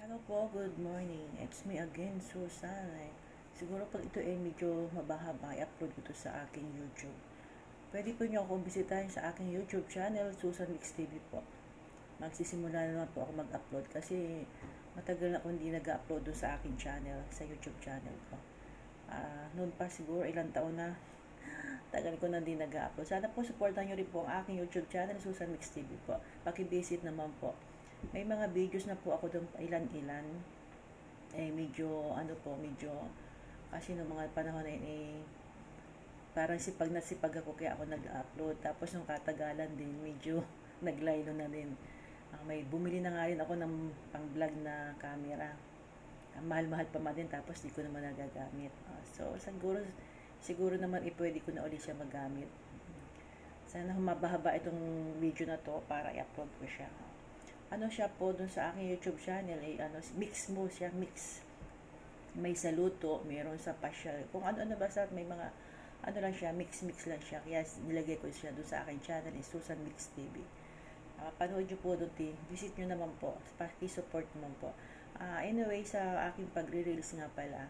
Hello po, good morning. It's me again, Susan. Siguro pag ito ay medyo mabahaba, i-upload ko to sa aking YouTube. Pwede po niyo akong bisitahin sa aking YouTube channel, Susan Mix TV po. Magsisimula na naman po ako mag-upload kasi matagal na akong hindi nag-upload doon sa aking channel, sa YouTube channel ko. Noon pa siguro ilang taon na, tagal ko na hindi nag-upload. Sana po supportan niyo rin po ang aking YouTube channel, Susan Mix TV po. Paki-visit naman po. May mga videos na po ako doon ilan-ilan. Medyo ano po, medyo kasi noong mga panahon na yun, parang sipag na sipag ako kaya ako nag-upload. Tapos nung katagalan din, medyo naglaylo na din. May bumili na nga rin ako ng pang-vlog na camera. Mahal-mahal pa man din, tapos di ko naman nagagamit. So siguro naman pwede ko na ulit siya magamit. Sana humaba-haba itong video na to para i-upload ko siya. Ano siya po dun sa aking YouTube channel, mix mo siya, mix. May sa luto, mayroon sa pasyal. Kung ano-ano basta may mga ano lang siya, mix-mix lang siya. Kaya nilagay ko siya dun sa aking channel, Susan Mix TV. Panood nyo po doon, visit nyo naman po, paki-support naman po. Anyway, sa aking pagre-reels nga pala,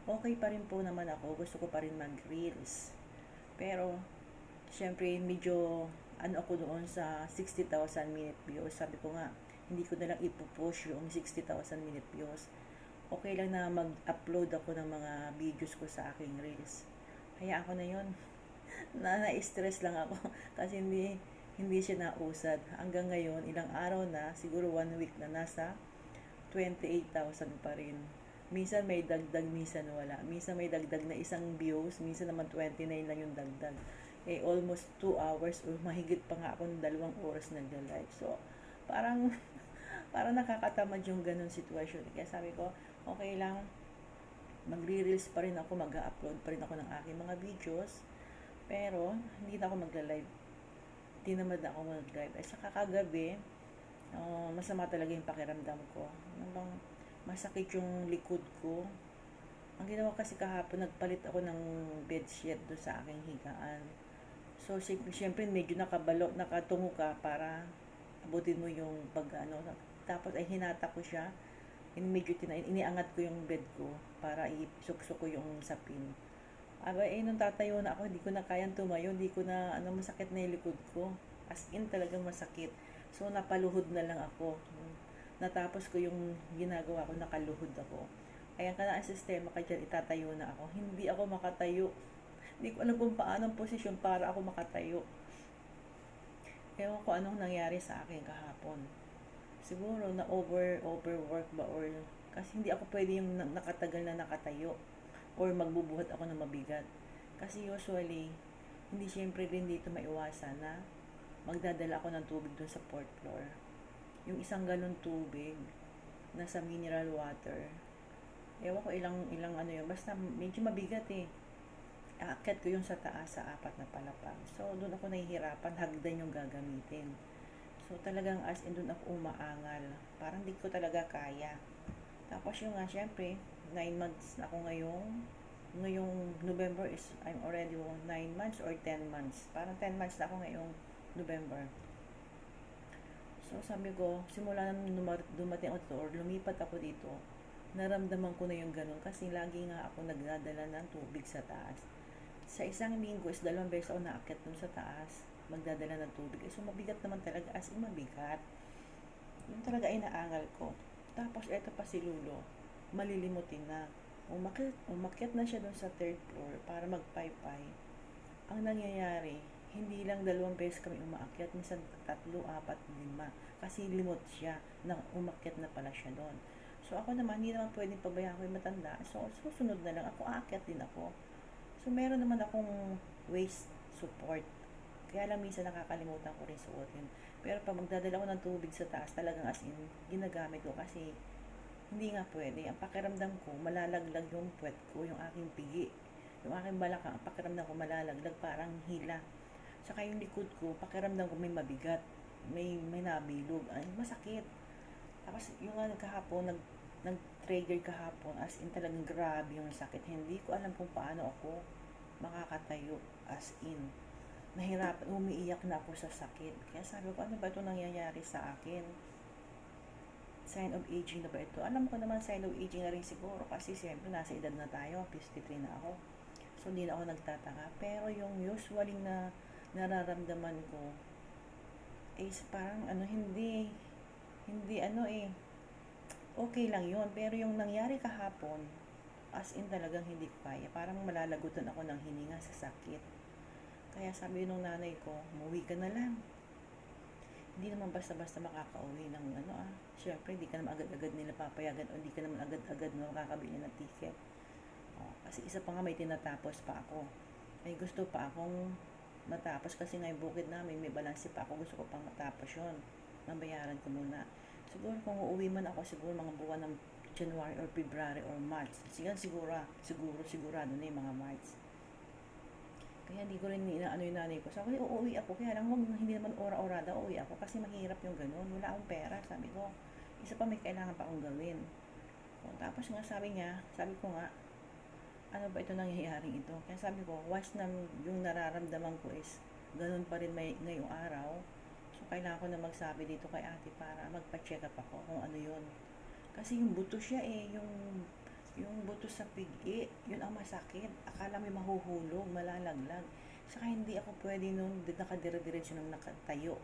okay pa rin po naman ako, gusto ko pa rin mag-reels. Pero, syempre, medyo ano ako doon sa 60,000 minute views. Sabi ko nga, hindi ko na lang ipupush yung 60,000 minute views. Okay lang na mag-upload ako ng mga videos ko sa aking reels. Kaya ako na yun. Na-stress lang ako kasi hindi siya nausad. Hanggang ngayon, ilang araw na, siguro 1 week na nasa 28,000 pa rin. Minsan may dagdag, minsan wala. Minsan may dagdag na isang views, minsan naman 29 lang yung dagdag. Almost 2 hours or mahigit pa nga ako ng 2 oras nagla-live. So, parang parang nakakatamad yung ganun sitwasyon. Kaya sabi ko, okay lang, magre-reels pa rin ako, mag-upload pa rin ako ng aking mga videos. Pero, hindi na ako magla-live. Hindi naman na ako mag-live. At saka kagabi, masama talaga yung pakiramdam ko. Masakit yung likod ko. Ang ginawa kasi kahapon, nagpalit ako ng bedsheet doon sa aking higaan. So, siyempre medyo nakatungo ka para abutin mo yung Tapos ay hinata ko siya. Medyo iniangat ko yung bed ko para isuksok ko yung sapin. Nung tatayo na ako, hindi ko na kayang tumayo, hindi ko na, masakit na yung likod ko. As in, talagang masakit. So, napaluhod na lang ako. Natapos ko yung ginagawa ko, nakaluhod ako. Ayan ka na ang sistema ka dyan, itatayo na ako. Hindi ako makatayo. Hindi ko alam kung paano ang posisyon para ako makatayo. Ewan ko anong nangyari sa akin kahapon. Siguro na overwork ba or kasi hindi ako pwede yung nakatagal na nakatayo or magbubuhat ako ng mabigat. Kasi usually, hindi siyempre rin dito maiwasan na magdadala ako ng tubig doon sa fourth floor. Yung 1 galon tubig nasa mineral water. Ewan ko ilang ano yun. Basta medyo mabigat eh. Aakyat ko yung sa taas sa 4 na palapag. So, doon ako nahihirapan. Hagdan yung gagamitin. So, talagang as in doon ako umaangal. Parang di ko talaga kaya. Tapos yung nga, syempre, 9 months na ako ngayong November is, I'm already 9 months or 10 months. Parang 10 months na ako ngayong November. So, sabi ko, simula nang dumating ako dito or lumipat ako dito, naramdaman ko na yung ganun kasi lagi nga ako nagdadala ng tubig sa taas. Sa isang linggo is 2 beses ako naakyat dun sa taas, magdadala ng tubig. So, mabigat naman talaga, as in mabigat. Yun talaga ay naangal ko. Tapos, eto pa si Lulo, malilimutin na. Umakyat na siya dun sa 3rd floor para magpaypay. Ang nangyayari, hindi lang 2 beses kami umaakyat, minsan 3, 4, 5. Kasi limot siya na umakyat na pala siya doon. So ako naman, hindi naman pwedeng pabayaan ko yung matanda. So susunod na lang ako, aakyat din ako. So meron naman akong waist support. Kaya lang minsan nakakalimutan ko rin suotin. Pero pag magdadala ko ng tubig sa taas, talagang as in, ginagamit ko kasi hindi nga pwede. Ang pakiramdam ko, malalaglag yung puwet ko, yung aking pigi. Yung aking balakang, ang pakiramdam ko malalaglag, parang hila. Saka yung likod ko, pakiramdam ko may mabigat. May nabilog. Ay, masakit. Tapos yung kahapon, nag-trigger kahapon, as in talagang grabe yung sakit. Hindi ko alam kung paano ako makakatayo, as in. Nahirapan, umiiyak na ako sa sakit. Kaya sabi ko, ano ba ito nangyayari sa akin? sign of aging na ba ito? Alam ko naman sign of aging na rin siguro kasi siyempre nasa edad na tayo, 53 na ako. So, hindi na ako nagtataka. Pero yung usually na nararamdaman ko is parang hindi okay lang yon. Pero yung nangyari kahapon, as in talagang hindi ko kaya. Parang malalagutan ako ng hininga sa sakit. Kaya sabi nung nanay ko, umuwi ka na lang. Hindi naman basta-basta makakauwi ng syempre hindi ka naman agad-agad nila papayagan o hindi ka naman agad-agad makakabili ng ticket. Kasi isa pa nga may tinatapos pa ako. May gusto pa akong matapos kasi nga yung bukid namin may balanse pa ako. Gusto ko pang matapos yun. Nabayaran ko muna. Siguro kung uuwi man ako siguro mga buwan ng January or February or March. Sigurado na yung mga March. Kaya hindi ko rin inaano yung nanay ko. Sabi ko, uuwi ako. Kaya lang, hindi naman ora-orada, uuwi ako. Kasi mahirap yung ganun. Wala akong pera. Sabi ko, isa pa may kailangan pa akong gawin. Tapos nga, sabi ko nga, ano ba ito nangyayaring ito? Kaya sabi ko, once na yung nararamdaman ko is, ganun pa rin ngayong araw. So, kailangan ko na magsabi dito kay ate para magpa-check up ako kung ano yun. Kasi yung buto siya yung buto sa pigi, yun ang masakit. Akala may mahuhulog, malalaglag. Saka hindi ako pwede nung nakadire-diretso nang nakatayo.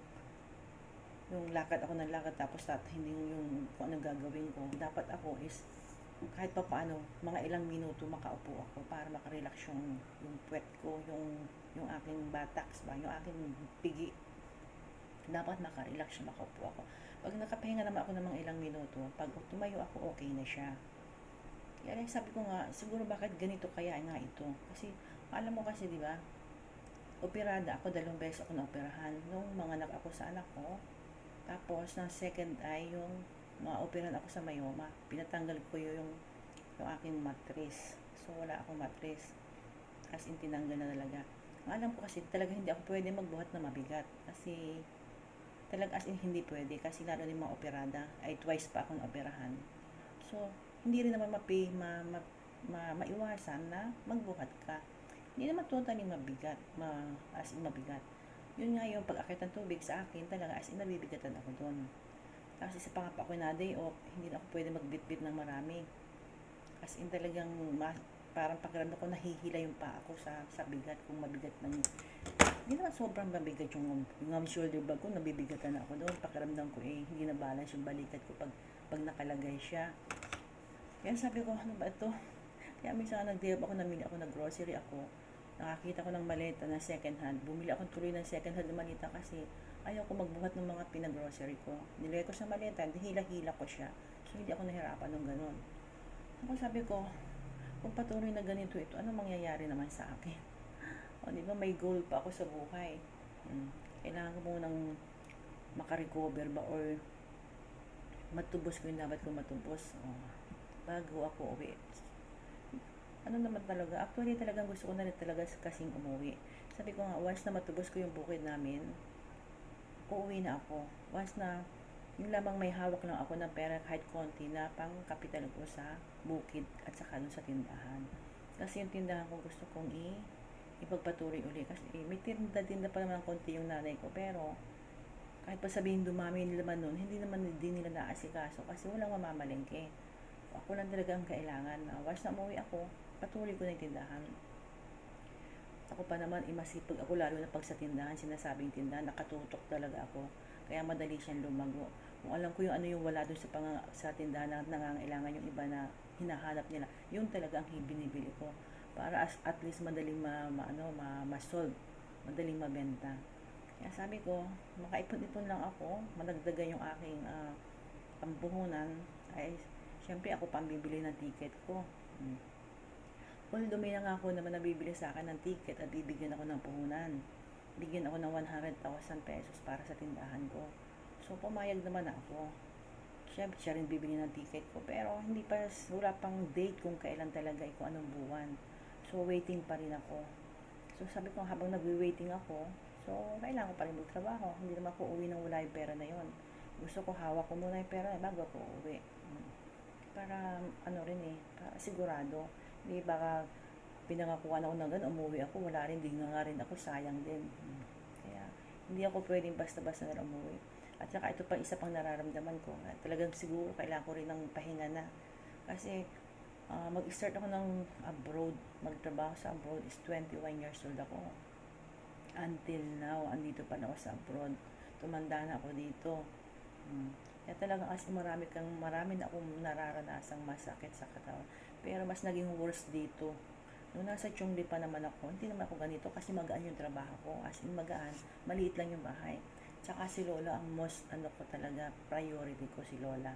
Yung lakad ako ng lakad tapos hindi yung kung anong gagawin ko. Dapat ako is kahit pa paano, mga ilang minuto makaupo ako para makarelax yung puwet ko, yung aking buttocks ba, yung aking pigi. Dapat makarelax siya, makaupo ako. Pag nakapahinga naman ako ng mga ilang minuto, pag tumayo ako, okay na siya. Kaya sabi ko nga, siguro bakit ganito kaya nga ito? Kasi, alam mo kasi, di ba, operada ako, 2 beses ako na-operahan. Nung mga anak ako sa anak ko, tapos, ng second eye, yung ma-operahan ako sa myoma, pinatanggal ko yung aking mattress. So, wala akong mattress. As in, tinanggal na talaga. Alam ko kasi, talaga hindi ako pwede magbuhat na mabigat. Kasi, talaga as in, hindi pwede. Kasi lalo yung mga operada, ay twice pa akong operahan. So, hindi rin naman maiwasan na magbuhat ka. Hindi naman totally mabigat, as in mabigat. Yun nga yung pag-akit ng tubig sa akin, talaga as in nabibigatan ako doon. Tapos isa pa nga pa ako na day off, hindi na ako pwede magbitbit ng marami. As in talagang parang pakiramdam ko nahihila yung paa ko sa bigat, kung mabigat ng hindi naman sobrang mabigat yung shoulder bag ko, nabibigatan na ako doon. Pakiramdam ko hindi na balance yung balikat ko pag nakalagay siya. Kaya sabi ko, ano ba ito? Kaya minsan nag-day off ako, namili ako, nag-grocery ako. Nakakita ko ng maleta na second hand. Bumili ako tuloy ng second hand na maleta kasi ayaw ko magbuhat ng mga pinag-grocery ko. Nilagay ko sa maleta, hila-hila ko siya. So, hindi ako nahirapan ng ganun. Sabi ko, kung patuloy na ganito ito, ano mangyayari naman sa akin? O, di ba, may goal pa ako sa buhay. Kailangan ko munang makarecover ba or matubos ko yung dapat ko matubos. Bago ako uwi. Ano naman talaga, actually talagang gusto ko na rin talaga kasing umuwi. Sabi ko nga, once na matubos ko yung bukid namin, uuwi na ako. Once na, yung lamang may hawak lang ako ng pera kahit konti na pang kapital ko sa bukid at saka dun sa tindahan. Kasi yung tindahan ko gusto kong ipagpatuloy uli. Kasi may tinda pa naman konti yung nanay ko. Pero, kahit pa sabihin dumami yung laman nun, hindi nila naasikaso kasi walang mamamalengke. Ako lang talaga ang kailangan. Once na umuwi ako, patuloy ko na yung tindahan. Ako pa naman, masipag ako lalo na pag sa tindahan, sinasabing tindahan, nakatutok talaga ako. Kaya madali siyang lumago. Kung alam ko yung ano yung wala doon sa tindahan na nangangailangan yung iba na hinahanap nila, yun talaga ang binibili ko. Para at least madaling ma-solve, madaling mabenta. Kaya sabi ko, makaipon-ipon lang ako, madagdagan yung aking pampuhunan, ay siyempre ako pambibili ng ticket ko. Although may nangako naman nabibili sa akin ng ticket at bibigyan ako ng puhunan. Bigyan ako ng 100,000 pesos para sa tindahan ko. So, pumayag naman ako. Siyempre, siya rin bibili ng ticket ko. Pero, wala pang date kung kailan talaga, kung anong buwan. So, waiting pa rin ako. So, sabi ko, habang nagwi-waiting ako, so, kailangan ko pa rin magtrabaho. Hindi naman ako uwi nang wala yung pera na yon. Gusto ko hawak ko muna yung pera bago ako uwi. Para, para sigurado. Hindi baka pinangakuan ako na gano'n, umuwi ako, wala rin, di nga rin ako, sayang din. Kaya, hindi ako pwedeng basta-basta na umuwi. At saka ito pa isa pang nararamdaman ko, na talagang siguro kailangan ko rin ng pahinga na. Kasi mag-start ako ng abroad, magtrabaho sa abroad is 21 years old ako. Until now, andito pa na ako sa abroad. Tumanda na ako dito. Kaya talagang as in marami na akong nararanasang masakit sa katawan. Pero mas naging worse dito. Nung nasa Chongli pa naman ako, hindi naman ako ganito kasi magaan yung trabaho ko. As in magaan, maliit lang yung bahay. Tsaka si Lola ang most ko talaga, priority ko si Lola.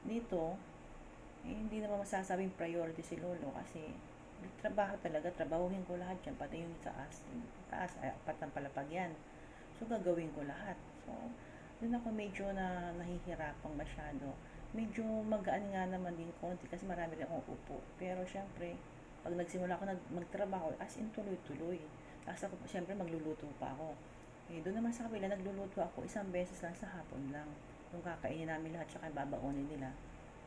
Dito, hindi naman masasabing priority si Lolo kasi trabaho talaga, trabahuhin ko lahat yan, pati yung taas ay apat ng palapag yan. So, gagawin ko lahat. So, doon ako medyo nahihirapang masyado. Medyo magaan nga naman din konti kasi marami rin akong upo. Pero, syempre, pag nagsimula ako magtrabaho, as in tuloy-tuloy. Tapos ako, syempre, magluluto pa ako. Doon naman sa kabila, nagluluto ako isang beses lang sa hapon lang. Yung kakainin namin lahat, tsaka babaonin nila.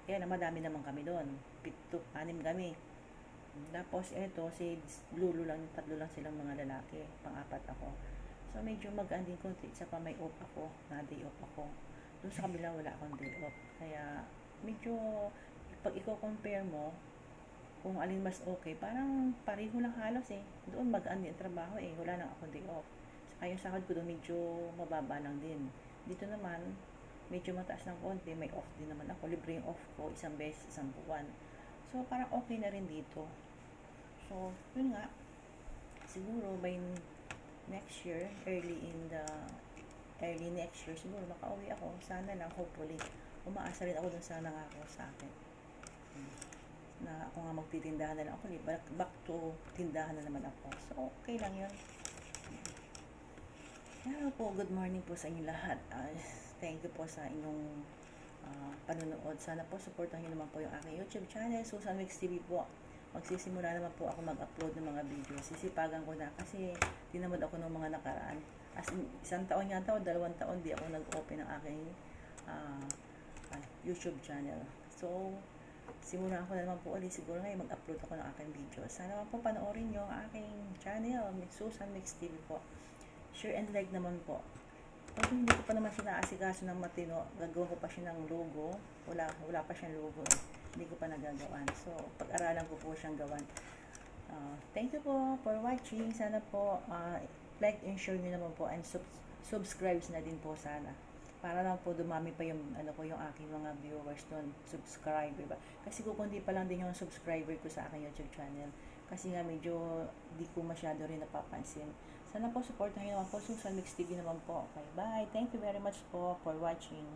Kaya na madami naman kami doon. 6 kami. Tapos eto, si Lulu lang, 3 lang silang mga lalaki. Pang-4 ako. So medyo magaan din konti. Isa pa may off ako. Na-day off ako. Doon sa kabila wala akong day off. Kaya medyo, pag i-compare mo, kung alin mas okay, parang pareho lang halos eh. Doon magaan din ang trabaho eh. Wala nang ako day off. Saka yung sahod ko doon medyo mababa lang din. Dito naman, medyo mataas ng konti, may off din naman ako. Libre yung off ko, isang beses, isang buwan. So, parang okay na rin dito. So, yun nga. Siguro, by next year, early next year, siguro makauwi ako. Sana lang, hopefully. Umaasa rin ako dun sa nangako sa akin. Na ako nga magtitindahan na lang ako. Back to tindahan na naman ako. So, okay lang yun. Hello po, good morning po sa inyo lahat. Thank you po sa inyong panonood. Sana po supportan niyo naman po yung aking YouTube channel, Susan Mix TV po. Magsisimula naman po ako mag-upload ng mga video. Sisipagan ko na kasi tinamad ako ng mga nakaraan. As in, 1 taon yata o 2 taon di ako nag-open ng aking YouTube channel. So, simulan ko na naman po ulit. Siguro ngayon mag-upload ako ng aking video. Sana naman po panoorin nyo ang aking channel, Susan Mix TV po. Share and like naman po. Kasi hindi ko pa naman siya naasikaso ng matino, gagawa ko pa siya ng logo. Wala pa siyang logo eh. Hindi ko pa nagagawan. So, pag-aralan ko po siyang gawan. Thank you po for watching. Sana po like and share nyo naman po and subscribe na din po sana. Para lang po dumami pa yung yung aking mga viewers doon, subscribe, diba? Kasi kukundi pa lang din yung subscriber ko sa aking YouTube channel. Kasi nga medyo di ko masyado rin napapansin. Sana po supportahin naman po Susan Mix TV naman po. Okay, bye. Thank you very much po for watching.